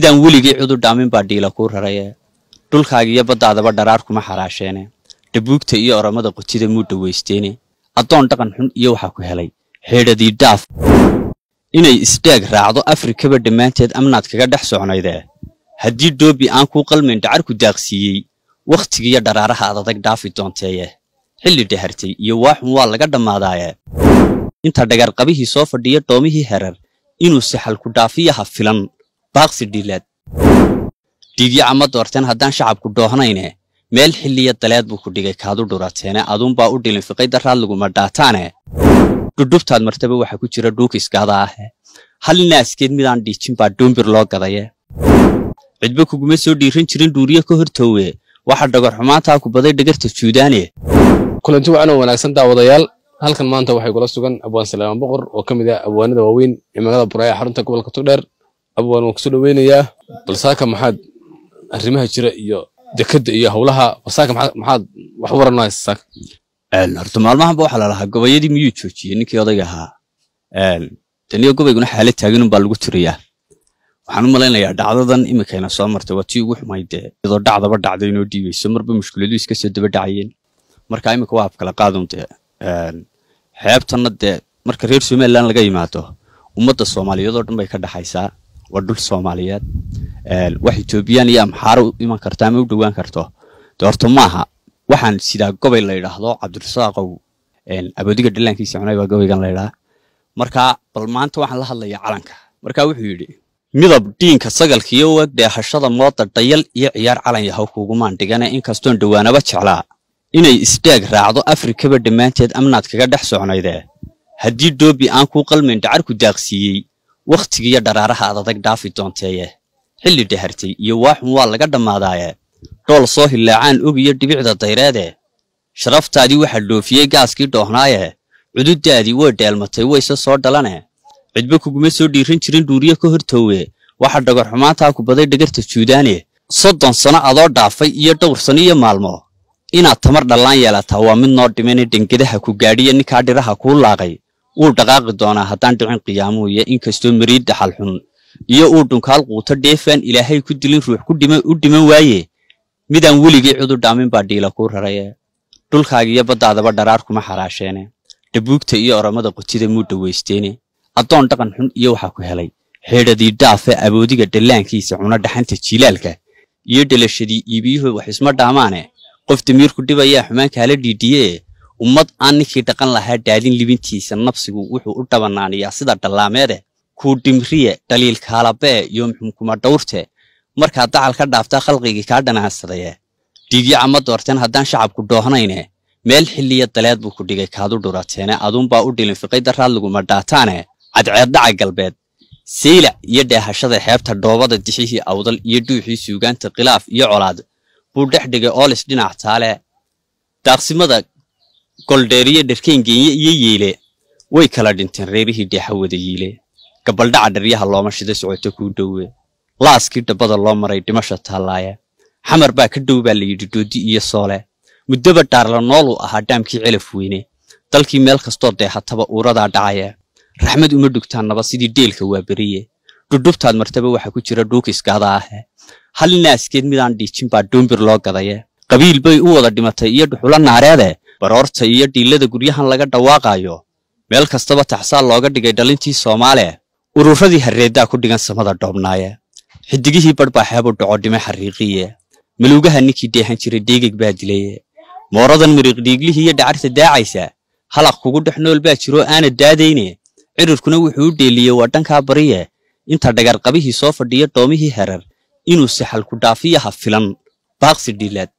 midaan weligii cudur dhaamin baa dhiila ku raraya dhulkaaga iyo baddaadaba dharaar kuma xaraasheene dhabuugta iyo oramada qotida muu dhawaysteene adoon dhaqan xun iyo waxa ku helay heedhadii dhaaf inay isdaag raacdo Afrikaba dhamaanteed amnaad kaga dhex socnayde haddii doobi aan ku qalmin dhacar ku daaqsiiyay waqtigiya dharaaraha adag dhaafi doonteeye xilli dhahartay iyo waaxun waa laga dhamaadaaye inta dhagar qabihii soo fadhiya doomihii herar inuu saxal ku dhaafiyaha filan baaqsi dhilaad dhiigya ama doorteen haddaan shacabku doohnayne meel xilliya daleed buu ku dhigay kaadu dhurateene aduun baa u dhilin fiqay daraad laguma dhaataane dhudhubtaad martaba waxa ku jira dhuukiskaada ah hal naaskeed midaan dhiijin baa doombir loo gadaye cidba kuguma soo dhiiran jirin dhuuriye ka hortoowe waxa dhagar xumaanta ku baday dhagarta juudaane kulanti wacan oo wanaagsan daawadayaal halkan maanta waxay kula sugan Abwaan Salaaman Boqor oo kamid ah abwaanada waaweyn ee magaalada Buraya xarunta gobolka Togdheer abwaan oo ku soo dhaweynayaa balsaaka maxaad arrimaha jira iyo dekada iyo hawlaha balsaaka maxaad wax waranaysaa horta maalmahan waxa la lahaa gobayadii miyuu joojiyay ninkii odayga ahaa taniyo gobayguna xaalad taagan baa lagu tiriyaa waxaan u maleynayaa dhacdadan imikayna soo martay waa tii ugu xumaydee iyadoo dhacdaba dhacday inoo dhiibayso marba mushkiladu iska soo daba dhacayeen marka imika waa kala qaadunte xeebtana dee marka reer Soomaaliland laga yimaado ummadda Soomaaliyeed oo dhan bay ka dhaxaysaa waa dhul Soomaaliyeed wax Ethiopian iyo Amhara u iman kartaa ma u dhawaan karto doorto maaha waxaan sida gobay la yiraahdo Cabdirasaaqow abadiga dhilaankiisa cunay waa gobaygan la yiraahdo marka bal maanta waxaan la hadlayaa calanka marka wuxuu yiri midab diinka sagalkiyo waqti hashada mooda dayal iyo ciyaar calan yahay kuugu maan dhigana in kasto dhawaanaba jeclaa inay isdaag raacdo Afrikaba dhamaanteed amnaad kaga dhex socnayde haddii doobi aan ku qalmin dhacar ku daaqsiiyay waqtigiya dharaaraha adag dhaafi doonteeye xilli dhahartay iyo waaxun waa laga dhamaadaaye dool soo hilaacaan ogiyo dhibicda dayreede sharaftaadii waxa dhoofiyay gaaskii doohnaaye cududaadii way dheelmatay wayse soo dhalane cidba kuguma soo dhiiran jirin dhuuriye ka hortoowe waxa dhagar xumaanta ku baday dhagarta juudaane 30 sano adoo dhaafay iyo dhowr sano iyo maalmo inaad tamar dhalaan yeelataa waa mid noo dhiman dhangedaha ku gaadhiya ninka dhiraha ku laaqay uu dhaqaaqi doonaa haddaan dhicin qiyaamuhu iyo inkastoo mariid dhaxal xun iyo uu dhunkaal quuto dheefan ilaahay ku dilin ruux ku dhiman waaye midaan weligii cudur dhaamin baa dhiila ku raraya dhulkaaga iyo baddaadaba dharaar kuma xaraasheene dhabuugta iyo oramada qotida muu dhawaysteene adoon dhaqan xun iyo waxa ku helay heedhadii dhaafe aboodiga dhalaankiisa cuna dhaxanta jilaalka iyo dhalashadii iibiyuhu wax isma dhaamaane qof damiirku dhibaya xumaan kala dhiidiyay ummad aan ninkii dhaqan lahaa daadin libintiisa nafsigu wuxuu u dhabanaaniyaa sida dhalaameede ku dhimriye daliil kala bee iyo muxunkuma dhawrte marka dacal ka dhaafta khalqiga ka dhanaansadaya dhiigya ama doorteen haddaan shacabku doohnayne meel xilliya daleed buu ku dhigay kaadu dhurateene aduun baa u dhilin fiqay daraad laguma dhaataane cadceed dhaca galbeed sayla iyo dheehashada xeebta dhoobada dixihii awdal iyo dhuuxii suugaanta khilaaf iyo colaad buu dhex dhigay oolis dhinac taale daaqsimada goldheeriye dharkeengeeye iyo yeele way kala dhinteen reerihii dheexa wada yiile gabaldhaca dharyaha looma shida socoto ku dhowe laaskii dabada loo maray dhimasha taalaaya xamar baa ka dhow baa la yidhi doodi iyo soole muddaba dhaarla nool uu ahaa dhaamkii celaf weyne dalkii meel kastoo deehataba uuradaa dhacaya raxmad uma dhugtaannaba sidii deelka waa beriye dhudhubtaad martaba waxa ku jira dhuukiskaada ah hal naaskeed midaan dhiijin baa doombir loo gadaye qabiil bay u wada dhimatay iyo dhuxula naareede baroorta iyo dhiilada guryahan laga dhawaaqayo meel kastaba taxsaal looga dhigay dhalintii Soomaaliya ururadii hareedaa ku dhigan samada dhoobnaaye xidigihii barbaa xeebo dhaco dhimay xariiqiye maluugaha ninkii deehan jiray deegig baa dilay mooradan miriq dhiiglihi iyo dhacarta daacaysa halaq kugu dhex nool baa jiro aana daadayne cirurkuna wuxuu u dheeliyay wadanka bariye inta dhagar qabihii soo fadhiya doomihii herar inuu saxal ku dhaafiyaha filan baaqsi dhilaad